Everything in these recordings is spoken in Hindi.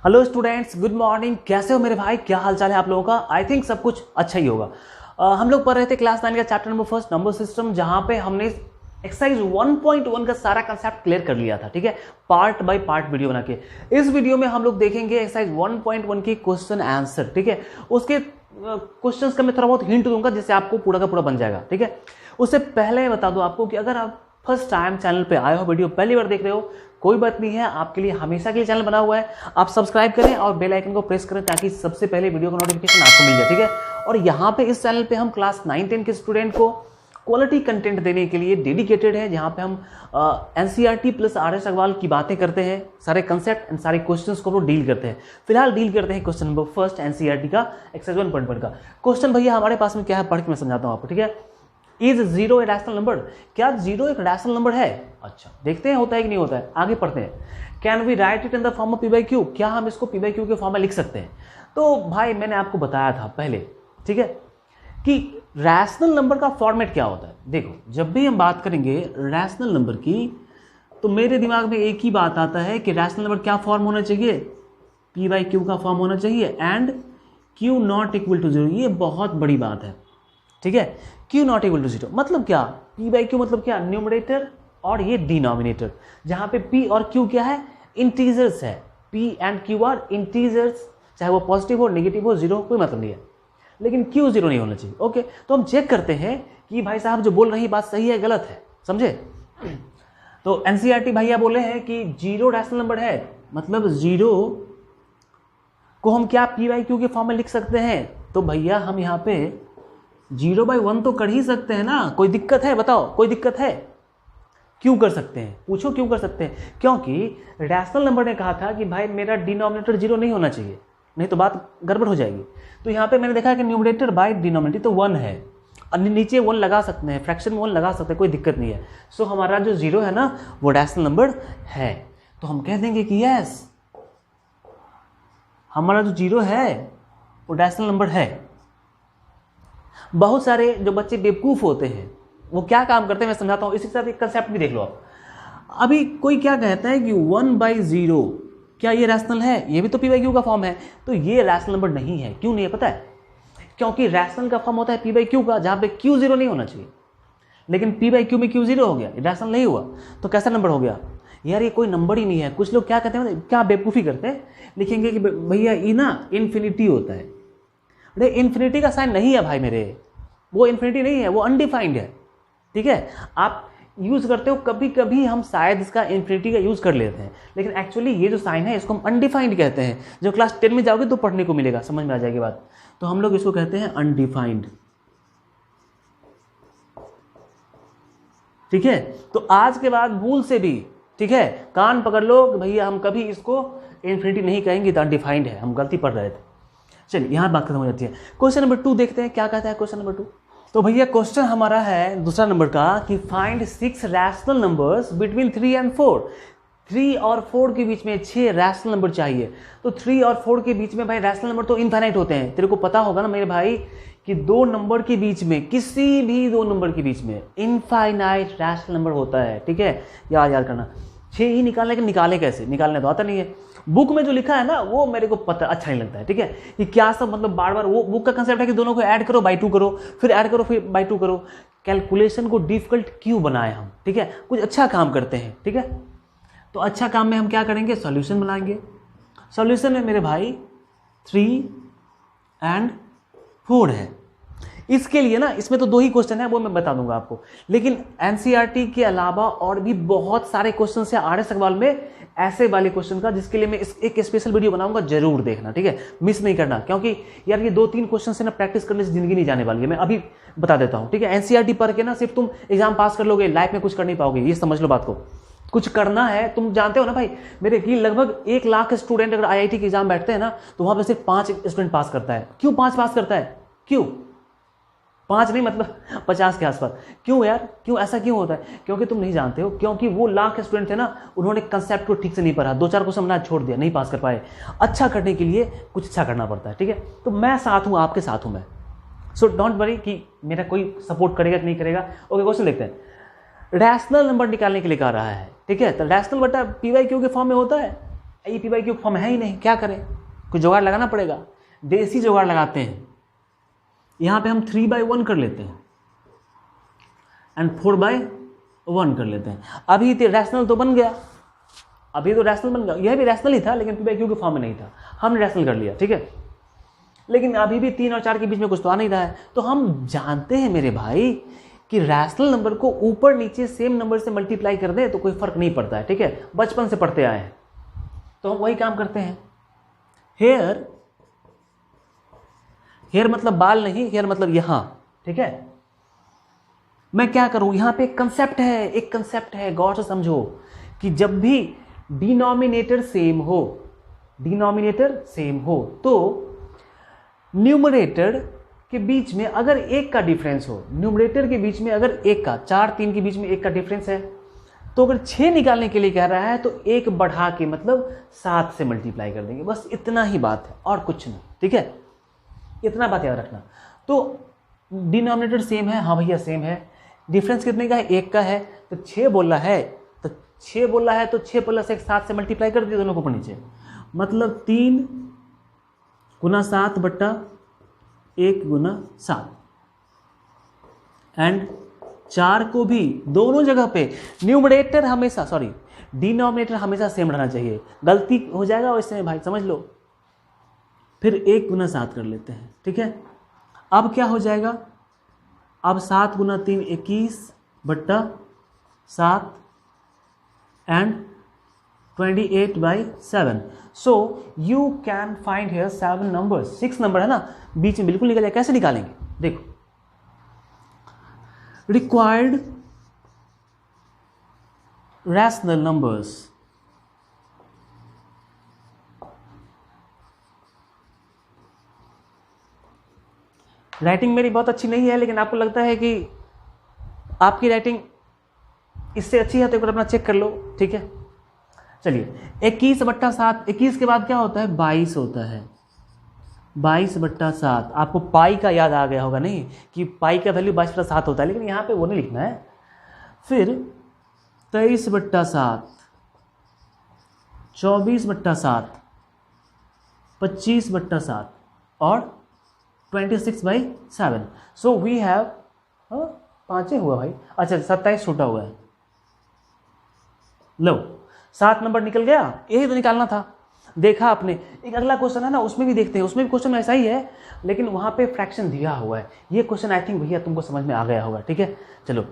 Hello students, good morning. कैसे हो मेरे भाई? क्या हाल चाल है आप लोगों का? आई थिंक सब कुछ अच्छा ही होगा। हम लोग पढ़ रहे थे क्लास 9 का चैप्टर नंबर 1 नंबर सिस्टम, जहां पे हमने एक्सरसाइज 1.1 का सारा कंसेप्ट क्लियर कर लिया था। ठीक है, पार्ट बाय पार्ट वीडियो बना के। इस वीडियो में हम लोग देखेंगे एक्सरसाइज 1.1 की क्वेश्चन आंसर। ठीक है, उसके क्वेश्चंस का मैं थोड़ा बहुत हिंट दूंगा जिससे आपको पूरा का पूरा बन जाएगा। ठीक है, उससे पहले बता दूं आपको कि अगर आप फर्स्ट टाइम चैनल पे आए हो, वीडियो पहली बार देख रहे हो, कोई बात नहीं है, आपके लिए हमेशा के लिए चैनल बना हुआ है। आप सब्सक्राइब करें और बेल आइकन को प्रेस करें ताकि सबसे पहले वीडियो का नोटिफिकेशन आपको मिल जाए। ठीक है, और यहाँ पे इस चैनल पे हम क्लास 9-10 के स्टूडेंट को क्वालिटी कंटेंट देने के लिए डेडिकेटेड है, जहाँ पे हम एनसीईआरटी प्लस आर.एस. अग्रवाल की बातें करते हैं, सारे कंसेप्ट एंड सारे क्वेश्चंस को डील करते हैं। फिलहाल डील करते हैं क्वेश्चन नंबर फर्स्ट एनसीईआरटी का एक्सरसाइज 1.1 का क्वेश्चन। भैया हमारे पास में क्या है, पढ़ के मैं समझाता हूँ आपको। ठीक है, is zero a rational number? क्या जीरो एक रैशनल नंबर है? अच्छा, देखते हैं होता है कि नहीं होता है, आगे पढ़ते हैं। Can we write it in the form of P by Q? क्या हम इसको पी बाई क्यू के फॉर्म में लिख सकते हैं? तो भाई मैंने आपको बताया था पहले, ठीक है, कि रैशनल नंबर का फॉर्मेट क्या होता है। देखो, जब भी हम बात करेंगे रैशनल नंबर की, तो मेरे दिमाग में एक ही बात आता है कि रैशनल नंबर क्या फॉर्म होना चाहिए? पी बाई क्यू का फॉर्म होना चाहिए and Q not equal to zero. ये बहुत बड़ी बात है। ठीक है, Q not equal to zero मतलब क्या? पी बाई क्यू मतलब क्या? न्यूमरेटर और ये डिनोमिनेटर, जहां पे पी और क्यू क्या है? इंटीजर्स है। P and Q R integers, चाहे वो पॉजिटिव हो नेगेटिव हो, जीरो कोई मतलब नहीं है, लेकिन क्यू जीरो नहीं होना चाहिए। ओके, तो हम चेक करते हैं कि भाई साहब जो बोल रही बात सही है गलत है, समझे? तो एनसीईआरटी भैया बोले हैं कि जीरो रैशनल नंबर है, मतलब जीरो को हम क्या पी बाई क्यू के फॉर्म में लिख सकते हैं? तो भैया हम यहाँ पे 0/1 तो कर ही सकते हैं ना। कोई दिक्कत है? बताओ, कोई दिक्कत है? क्यों कर सकते हैं? पूछो क्यों कर सकते हैं? क्योंकि रैशनल नंबर ने कहा था कि भाई मेरा डिनोमिनेटर जीरो नहीं होना चाहिए, नहीं तो बात गड़बड़ हो जाएगी। तो यहाँ पे मैंने देखा कि न्यूमरेटर बाय डिनोमिनेटर तो 1 है, और नीचे 1 लगा सकते हैं, फ्रैक्शन में 1 लगा सकते हैं, कोई दिक्कत नहीं है। सो हमारा जो जीरो है ना, वो रैशनल नंबर है। तो हम कह देंगे कि यस, हमारा जो जीरो है वो रैशनल नंबर है। बहुत सारे जो बच्चे बेवकूफ़ होते हैं वो क्या काम करते हैं मैं समझाता हूँ, इसी के साथ एक कंसेप्ट भी देख लो आप। अभी कोई क्या कहता है कि 1/0 क्या ये रैशनल है? ये भी तो पी बाई क्यू का फॉर्म है। तो ये रैशनल नंबर नहीं है। क्यों नहीं है पता है? क्योंकि रैशनल का फॉर्म होता है पी बाई क्यू का, जहाँ पे क्यू जीरो नहीं होना चाहिए, लेकिन पी बाई क्यू में क्यू जीरो हो गया, रैशनल नहीं हुआ। तो कैसा नंबर हो गया यार? ये कोई नंबर ही नहीं है। कुछ लोग क्या कहते हैं, क्या बेवकूफ़ी करते हैं, लिखेंगे कि भैया ये ना इन्फिनिटी होता है। अरे इन्फिनिटी का साइन नहीं है भाई मेरे, वो इन्फिनिटी नहीं है, वो अनडिफाइंड है। ठीक है, आप यूज़ करते हो कभी कभी, हम शायद इसका इन्फिनिटी का यूज़ कर लेते हैं, लेकिन एक्चुअली ये जो साइन है इसको हम अनडिफाइंड कहते हैं। जब क्लास 10 में जाओगे तो पढ़ने को मिलेगा, समझ में आ जाएगी बात। तो हम लोग इसको कहते हैं अनडिफाइंड। ठीक है, तो आज के बाद भूल से भी, ठीक है, कान पकड़ लो कि भैया हम कभी इसको इन्फिनिटी नहीं कहेंगे, तो अनडिफाइंड है, हम गलती पढ़ रहे थे। चलिए यहाँ बात खत्म हो जाती है। क्वेश्चन नंबर 2 देखते हैं क्या कहता है क्वेश्चन नंबर 2। तो भैया क्वेश्चन हमारा है दूसरा नंबर का कि find 6 rational numbers between 3 and 4। 3 और 4 के बीच में 6 रैशनल नंबर चाहिए। तो 3 और 4 के बीच में भाई रैशनल नंबर तो इनफाइनाइट होते हैं। तेरे को पता होगा ना मेरे भाई कि दो नंबर के बीच में, किसी भी दो नंबर के बीच में इनफाइनाइट रैशनल नंबर होता है। ठीक है, याद करना। 6 ही निकालने के, निकाले कैसे? निकालने तो आता नहीं है। बुक में जो लिखा है ना वो मेरे को पता अच्छा नहीं लगता है। ठीक है, कि क्या सब मतलब बार बार वो बुक का कंसेप्ट है कि दोनों को ऐड करो बाई 2 करो, फिर ऐड करो फिर बाई 2 करो। कैलकुलेशन को डिफिकल्ट क्यों बनाए हम? ठीक है, कुछ अच्छा काम करते हैं। ठीक है, तो अच्छा काम में हम क्या करेंगे? सॉल्यूशन बनाएंगे। सॉल्यूशन में मेरे भाई 3 and 4 है। इसके लिए ना, इसमें तो 2 ही क्वेश्चन है, वो मैं बता दूंगा आपको, लेकिन एनसीईआरटी के अलावा और भी बहुत सारे क्वेश्चन है आर.एस. अग्रवाल में ऐसे वाले क्वेश्चन का, जिसके लिए मैं एक स्पेशल वीडियो बनाऊंगा, जरूर देखना। ठीक है, मिस नहीं करना, क्योंकि यार ये 2-3 क्वेश्चन से ना प्रैक्टिस करने से जिंदगी नहीं जाने वाली है। मैं अभी बता देता हूँ। ठीक है, एनसीईआरटी पढ़ के ना सिर्फ तुम एग्जाम पास कर लोगे, लाइफ में कुछ कर नहीं पाओगे, ये समझ लो बात को। कुछ करना है, तुम जानते हो ना भाई मेरे कि लगभग 1 लाख स्टूडेंट अगर आईआईटी के एग्जाम बैठते हैं ना, तो वहां पर सिर्फ 5 स्टूडेंट पास करता है। क्यों 5 पास करता है? क्यों 5 नहीं, मतलब 50 के आसपास। क्यों यार, क्यों ऐसा क्यों होता है? क्योंकि तुम नहीं जानते हो, क्योंकि वो लाख स्टूडेंट थे ना, उन्होंने कंसेप्ट को ठीक से नहीं पढ़ा, 2-4 क्वेश्चन बना छोड़ दिया, नहीं पास कर पाए। अच्छा करने के लिए कुछ अच्छा करना पड़ता है। ठीक है, तो मैं साथ हूँ, आपके साथ हूँ मैं। सो डोंट वरी कि मेरा कोई सपोर्ट करेगा कि नहीं करेगा। ओके, क्वेश्चन देखते हैं। रैशनल नंबर निकालने के लिए कह रहा है। ठीक है, तो रैशनल बटा पी बाई क्यू के फॉर्म में होता है। A P by cube form है ही नहीं, क्या करें, कुछ जुगाड़ लगाना पड़ेगा। देसी जुगाड़ लगाते हैं, यहाँ पे हम 3/1 कर लेते हैं एंड 4/1 कर लेते हैं। अभी तो रैशनल तो बन गया, अभी तो रैशनल बन गया, यह भी रैशनल ही था लेकिन पी बाई क्यू के फॉर्म में नहीं था, हमने रैशनल कर लिया, ठीक है। लेकिन अभी भी 3 और 4 के बीच में कुछ तो आ नहीं रहा है। तो हम जानते हैं मेरे भाई कि रैशनल नंबर को ऊपर नीचे सेम नंबर से मल्टीप्लाई कर दे तो कोई फर्क नहीं पड़ता है, ठीक है, बचपन से पढ़ते आए हैं, तो हम वही काम करते हैं। हेयर, हेयर मतलब बाल नहीं, हेयर मतलब यहां, ठीक है। मैं क्या करूं, यहां पे एक कंसेप्ट है, गौर से समझो कि जब भी डिनोमिनेटर सेम हो तो न्यूमरेटर के बीच में अगर एक का डिफरेंस हो, न्यूमरेटर के बीच में अगर एक का, 4 3 के बीच में एक का डिफरेंस है, तो अगर 6 निकालने के लिए कह रहा है तो एक बढ़ा के मतलब 7 से मल्टीप्लाई कर देंगे, बस इतना ही बात है और कुछ नहीं, ठीक है, इतना बात याद रखना। तो डिनोमिनेटर सेम है, हाँ भैया सेम है, डिफरेंस कितने का है, 1 का है, तो 6 बोला है तो 6 बोला है तो 6 + 1 7 से मल्टीप्लाई कर दिए दोनों को ऊपर नीचे, मतलब 3 × 7 / 1 × 7 एंड 4 को भी दोनों जगह पे न्यूमरेटर हमेशा, सॉरी डिनोमिनेटर हमेशा सेम रहना चाहिए, गलती हो जाएगा वैसे भाई समझ लो। फिर 1 × 7 कर लेते हैं, ठीक है। अब क्या हो जाएगा, अब 7 × 3 21 / 7 and 28/7। So you can find here 7 numbers, 6 number है ना, बीच में बिल्कुल निकल जाए, कैसे निकालेंगे, देखो रिक्वायर्ड रैशनल नंबर्स, राइटिंग मेरी बहुत अच्छी नहीं है लेकिन आपको लगता है कि आपकी राइटिंग इससे अच्छी है तो एक बार अपना चेक कर लो, ठीक है। चलिए 21/7, 21 के बाद क्या होता है, 22 होता है, 22/7। आपको पाई का याद आ गया होगा नहीं कि पाई का वैल्यू 22/7 होता है, लेकिन यहाँ पे वो नहीं लिखना है। फिर 23/7, 24/7, 25/7 और 26/7। सो वी हैव 5 हुआ भाई, अच्छा 27 छूटा हुआ है, लो 7 नंबर निकल गया, यही तो निकालना था। देखा आपने, एक अगला क्वेश्चन है ना, उसमें भी देखते हैं, उसमें भी क्वेश्चन ऐसा ही है लेकिन वहाँ पे फ्रैक्शन दिया हुआ है। ये क्वेश्चन आई थिंक भैया तुमको समझ में आ गया होगा, ठीक है। चलो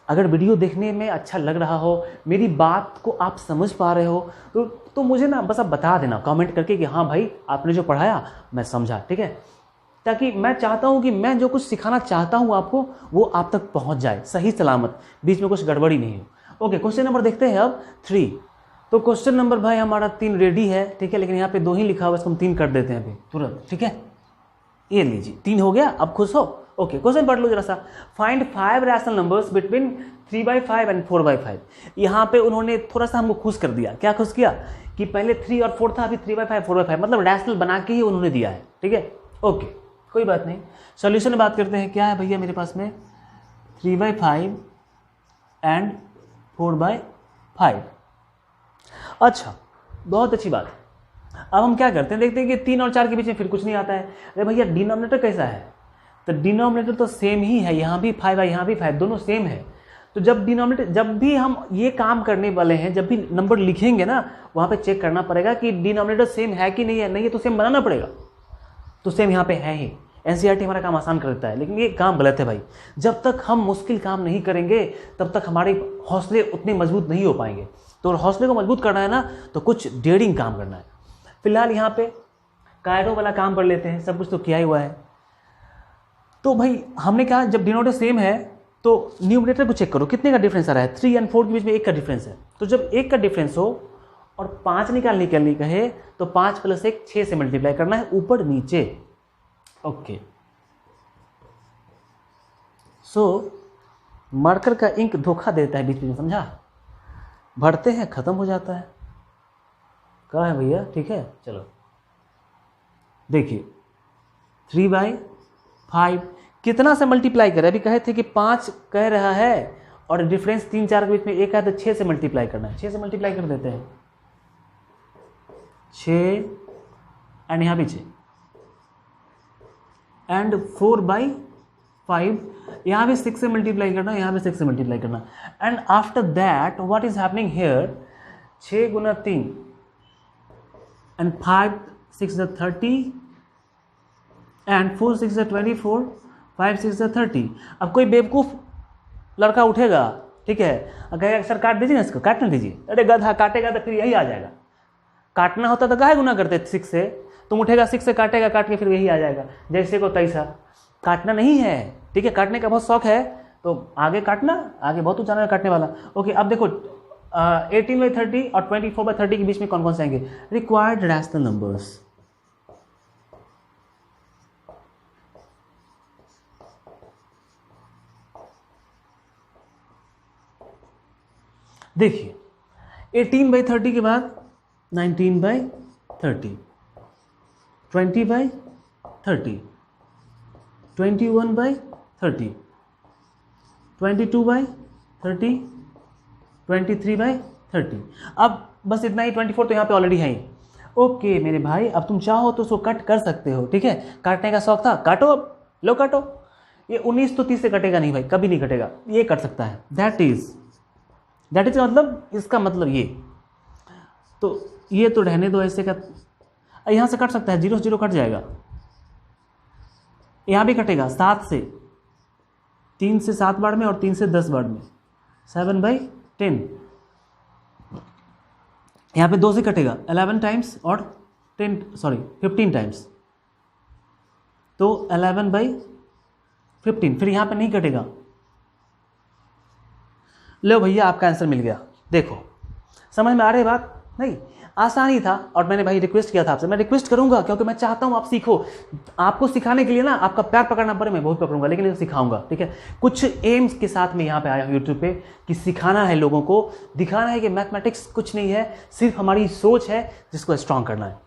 अगर वीडियो देखने में अच्छा लग रहा हो, मेरी बात को आप समझ पा रहे हो तो मुझे ना बस आप बता देना कमेंट करके कि हाँ भाई आपने जो पढ़ाया मैं समझा, ठीक है, ताकि मैं चाहता हूँ कि मैं जो कुछ सिखाना चाहता हूँ आपको वो आप तक पहुँच जाए सही सलामत, बीच में कुछ गड़बड़ी नहीं हो। ओके, क्वेश्चन नंबर देखते हैं अब 3। तो क्वेश्चन नंबर भाई हमारा 3 रेडी है, ठीक है, लेकिन यहाँ पे 2 ही लिखा हुआ है, इसको हम 3 कर देते हैं अभी तुरंत, ठीक है। ये लीजिए 3 हो गया, अब खुश हो। ओके, क्वेश्चन पढ़ लो जरा सा। Find 5 rational numbers between 3/5 and 4/5। यहाँ पे उन्होंने थोड़ा सा हमको खुश कर दिया। क्या खुश किया कि पहले 3 और 4 था, अभी 3/5 4/5, मतलब रैशनल बना के ही उन्होंने दिया है, ठीक है। ओके, कोई बात नहीं, सोल्यूशन में बात करते हैं। क्या है भैया मेरे पास में 3/5 एंड 4/5। अच्छा, बहुत अच्छी बात। अब हम क्या करते हैं, देखते हैं कि 3 और 4 के बीच में फिर कुछ नहीं आता है। अरे भैया डिनोमिनेटर कैसा है, तो डिनोमिनेटर तो सेम ही है, यहाँ भी 5 है यहाँ भी 5, दोनों सेम है। तो जब डिनोमिनेटर, जब भी हम ये काम करने वाले हैं, जब भी नंबर लिखेंगे ना, वहाँ पे चेक करना पड़ेगा कि डिनोमिनेटर सेम है कि नहीं है। नहीं है तो सेम बनाना पड़ेगा, तो सेम यहाँ पे है ही। एनसीईआरटी हमारा काम आसान कर देता है, लेकिन ये काम गलत है भाई। जब तक हम मुश्किल काम नहीं करेंगे तब तक हमारे हौसले उतने मजबूत नहीं हो पाएंगे। तो हौसले को मजबूत करना है ना, तो कुछ डेयरिंग काम करना है। फिलहाल यहाँ पे कायरो वाला काम कर लेते हैं, सब कुछ तो किया ही हुआ है। तो भाई हमने कहा जब डिनोमिनेटर सेम है तो न्यूमरेटर को चेक करो कितने का डिफरेंस आ रहा है। 3 और 4 के बीच में 1 का डिफरेंस है। तो जब 1 का डिफरेंस हो और 5 निकालने के लिए कहे तो 5 + 1 6 से मल्टीप्लाई करना है ऊपर नीचे। ओके, सो मार्कर का इंक धोखा देता है बीच में, समझा, भरते हैं खत्म हो जाता है। कहाँ है भैया, ठीक है। चलो देखिए 3/5 कितना से मल्टीप्लाई करें, अभी कहे थे कि 5 कह रहा है और डिफरेंस 3 4 के बीच में 1 है तो 6 से मल्टीप्लाई करना है। 6 से मल्टीप्लाई कर देते हैं, 6 एंड यहाँ भी 6 एंड 4/5, यहाँ भी 6 से मल्टीप्लाई करना, यहाँ भी 6 से मल्टीप्लाई करना and after that what is happening here, 6 Guna 3 and 5 6 30 and 4 6 24, 5 6 30। अब कोई बेवकूफ़ लड़का उठेगा, ठीक है, अगर सर काट दीजिए ना इसको, काटने दीजिए, अरे गधा काटेगा तो फिर यही आ जाएगा। काटना होता तो काहे गुना करते 6 से, तुम उठेगा 6 से काटेगा, काट के फिर यही आ जाएगा, जैसे को तैसा। काटना नहीं है, ठीक है, काटने का बहुत शौक है तो आगे काटना, आगे बहुत ऊंचा काटने वाला। ओके, अब देखो 18/30 और 24/30 के बीच में कौन कौन से आएंगे, रिक्वायर्ड रैशनल नंबर्स। देखिए 18/30 के बाद 19/30, 20/30, 21/30, 22/30, 23/30। अब बस इतना ही, 24 तो यहाँ पे ऑलरेडी है ही। ओके मेरे भाई, अब तुम चाहो तो उसको कट कर सकते हो, ठीक है, काटने का शौक था, काटो, अब लो काटो। ये 19 तो 30 से कटेगा नहीं भाई, कभी नहीं कटेगा, ये कट सकता है। दैट इज मतलब इसका मतलब ये, तो ये तो रहने दो ऐसे का, यहाँ से कट सकता है, 0 0 कट जाएगा, यहाँ भी कटेगा 7 से, 3 से 7 बार में और 3 से 10 बार में, 7/10। यहाँ पे 2 से कटेगा 11 टाइम्स और 15 टाइम्स, तो 11/15। फिर यहाँ पे नहीं कटेगा। लो भैया आपका आंसर मिल गया। देखो समझ में आ रही बात? नहीं, आसानी था। और मैंने भाई रिक्वेस्ट किया था आपसे, मैं रिक्वेस्ट करूंगा क्योंकि मैं चाहता हूं आप सीखो। आपको सिखाने के लिए ना आपका प्यार पकड़ना पड़े, मैं बहुत पकड़ूंगा, लेकिन सिखाऊंगा, ठीक है। कुछ एम्स के साथ में यहाँ पे आया हूँ यूट्यूब पे कि सिखाना है लोगों को, दिखाना है कि मैथमेटिक्स कुछ नहीं है, सिर्फ हमारी सोच है जिसको स्ट्रांग करना है।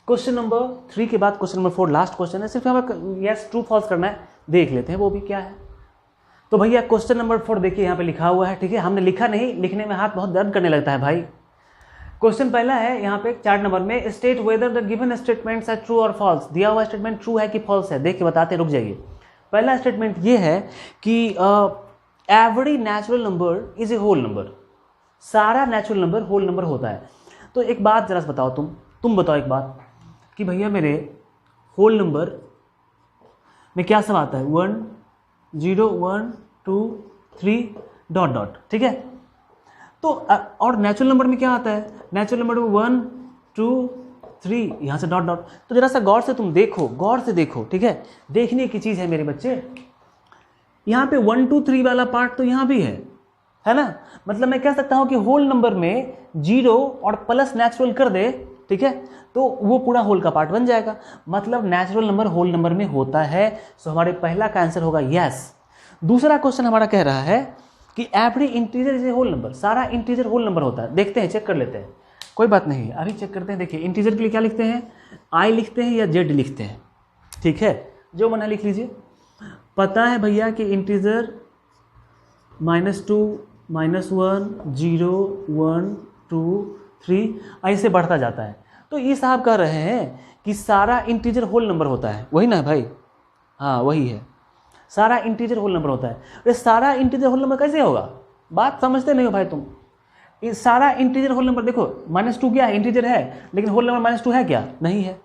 क्वेश्चन नंबर 3 के बाद क्वेश्चन नंबर 4 लास्ट क्वेश्चन है, सिर्फ हमें यस ट्रू फॉल्स करना है, देख लेते हैं वो भी क्या है। तो भैया क्वेश्चन नंबर 4 देखिए यहाँ पे लिखा हुआ है, ठीक है, हमने लिखा नहीं, लिखने में हाथ बहुत दर्द करने लगता है भाई। क्वेश्चन पहला है यहाँ पे 4 नंबर में, state whether the given statements are true और फॉल्स। दिया हुआ स्टेटमेंट ट्रू है कि फॉल्स है, देख के बताते, रुक जाइए। पहला स्टेटमेंट ये है कि every natural number is a whole number. सारा नेचुरल नंबर होल नंबर होता है। तो एक बात जरा बताओ, तुम बताओ एक बात कि भैया मेरे होल नंबर में क्या सब आता है, 1 0 1 2 3 डॉट डॉट, ठीक है। तो और नेचुरल नंबर में क्या आता है, नेचुरल नंबर में 1 2 3 यहाँ से डॉट डॉट। तो जरा सा गौर से तुम देखो, गौर से देखो, ठीक है, देखने की चीज़ है मेरे बच्चे। यहाँ पे 1 2 3 वाला पार्ट तो यहाँ भी है ना। मतलब मैं कह सकता हूँ कि होल नंबर में 0 और प्लस नेचुरल कर दे, ठीक है, तो वो पूरा होल का पार्ट बन जाएगा। मतलब नेचुरल नंबर होल नंबर में होता है। सो हमारे पहला का आंसर होगा यस। दूसरा क्वेश्चन हमारा कह रहा है कि every integer is a whole number. सारा इंटीजर होल नंबर होता है। देखते हैं, चेक कर लेते हैं, कोई बात नहीं, अभी चेक करते हैं। देखिए इंटीजर के लिए क्या लिखते हैं, आई लिखते हैं या जेड लिखते हैं, ठीक है, जो मन है लिख लीजिए। पता है भैया कि इंटीजर -2 -1 0 1 2 3 ऐसे बढ़ता जाता है। तो ये साहब कह रहे हैं कि सारा इंटीजर होल नंबर होता है, वही ना भाई, हाँ वही है, सारा इंटीजर होल नंबर होता है। अरे सारा इंटीजर होल नंबर कैसे होगा, बात समझते नहीं हो भाई तुम। इस सारा इंटीजर होल नंबर देखो, -2 क्या है, इंटीजर है, लेकिन होल नंबर -2 है क्या, नहीं है,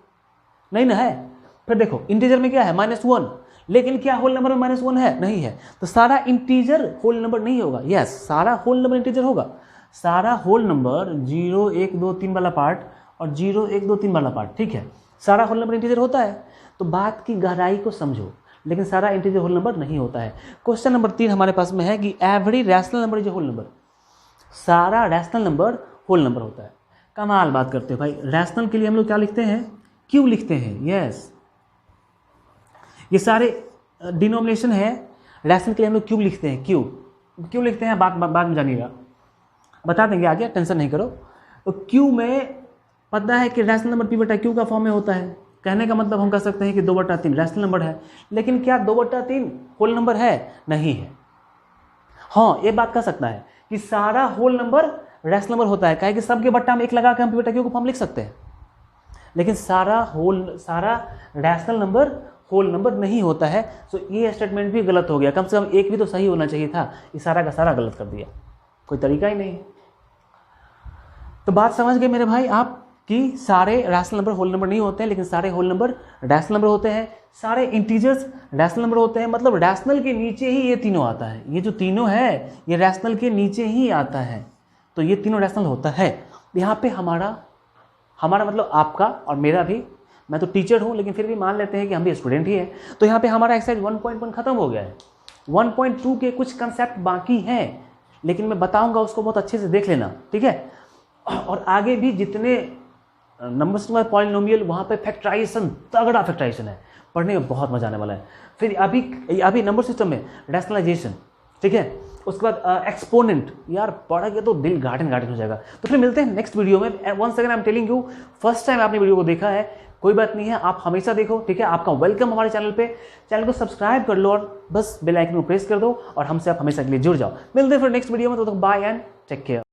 नहीं ना है। फिर देखो इंटीजर में क्या है, -1, लेकिन क्या होल नंबर में -1 है, नहीं है। तो सारा इंटीजर होल नंबर नहीं होगा। यस, सारा होल नंबर इंटीजर होगा। सारा होल नंबर 0 1 2 3 वाला पार्ट और 0 1 2 3 वाला पार्ट, ठीक है, सारा होल नंबर इंटीजर होता है। तो बात की गहराई को समझो, लेकिन सारा इंटीजर होल नंबर नहीं होता है। क्वेश्चन नंबर 3 हमारे पास में है कि every rational number is a whole number. सारा रैशनल नंबर होल नंबर होता है। कमाल बात करते हो भाई। रैशनल के लिए हम लोग क्या लिखते हैं, क्यू लिखते हैं। यस, ये सारे डिनोमिनेशन है। रैशनल के लिए हम लोग क्यूब लिखते हैं, क्यों लिखते हैं बाद में जानिएगा, बता देंगे आगे, टेंशन नहीं करो। तो क्यू में पता है कि रैशनल नंबर पी बटा क्यू का फॉर्म में होता है। कहने का मतलब हम कह सकते हैं कि 2/3 रैशनल नंबर है। लेकिन क्या 2/3 होल नंबर है, नहीं है। हाँ, ये बात कह सकता है कि सारा होल नंबर रैशनल नंबर होता है, काहे कि सबके बट्टा में 1 लगा के हम पी बटा क्यू का फॉर्म लिख सकते हैं। लेकिन सारा रैशनल नंबर होल नंबर नहीं होता है। सो ये स्टेटमेंट भी गलत हो गया, कम से कम एक भी तो सही होना चाहिए था, ये सारा का सारा गलत कर दिया, कोई तरीका ही नहीं। तो बात समझ गए मेरे भाई आप कि सारे रैशनल नंबर होल नंबर नहीं होते हैं, लेकिन सारे होल नंबर रैशनल नंबर होते हैं, सारे इंटीजर्स रैशनल नंबर होते हैं। मतलब रैशनल के नीचे ही ये तीनों आता है, ये जो तीनों है ये रैशनल के नीचे ही आता है, तो ये तीनों रैशनल होता है। यहाँ पे हमारा मतलब आपका और मेरा भी, मैं तो टीचर हूँ लेकिन फिर भी मान लेते हैं कि हम भी स्टूडेंट ही हैं, तो यहाँ पे हमारा एक्सरसाइज 1.1 खत्म हो गया है। 1.2 के कुछ कंसेप्ट बाकी हैं, लेकिन मैं बताऊंगा, उसको बहुत अच्छे से देख लेना, ठीक है। और आगे भी जितने नंबर सिस्टम पॉलिनोमियल, वहाँ पे फैक्टराइजेशन, तगड़ा फैक्टराइजेशन है, पढ़ने में बहुत मजा आने वाला है। फिर अभी नंबर सिस्टम में रैशनलाइजेशन, ठीक है, उसके बाद एक्सपोनेंट, यार पढ़ के तो दिल गार्डन हो जाएगा। तो फिर मिलते हैं नेक्स्ट वीडियो में। Once again I am telling you, first time आपने वीडियो को देखा है, कोई बात नहीं है, आप हमेशा देखो, ठीक है। आपका वेलकम हमारे चैनल पे, चैनल को सब्सक्राइब कर लो और बस बेल आइकन को प्रेस कर दो और हमसे आप हमेशा के लिए जुड़ जाओ। मिलते हैं फिर नेक्स्ट वीडियो में, तो बाय एंड टेक केयर।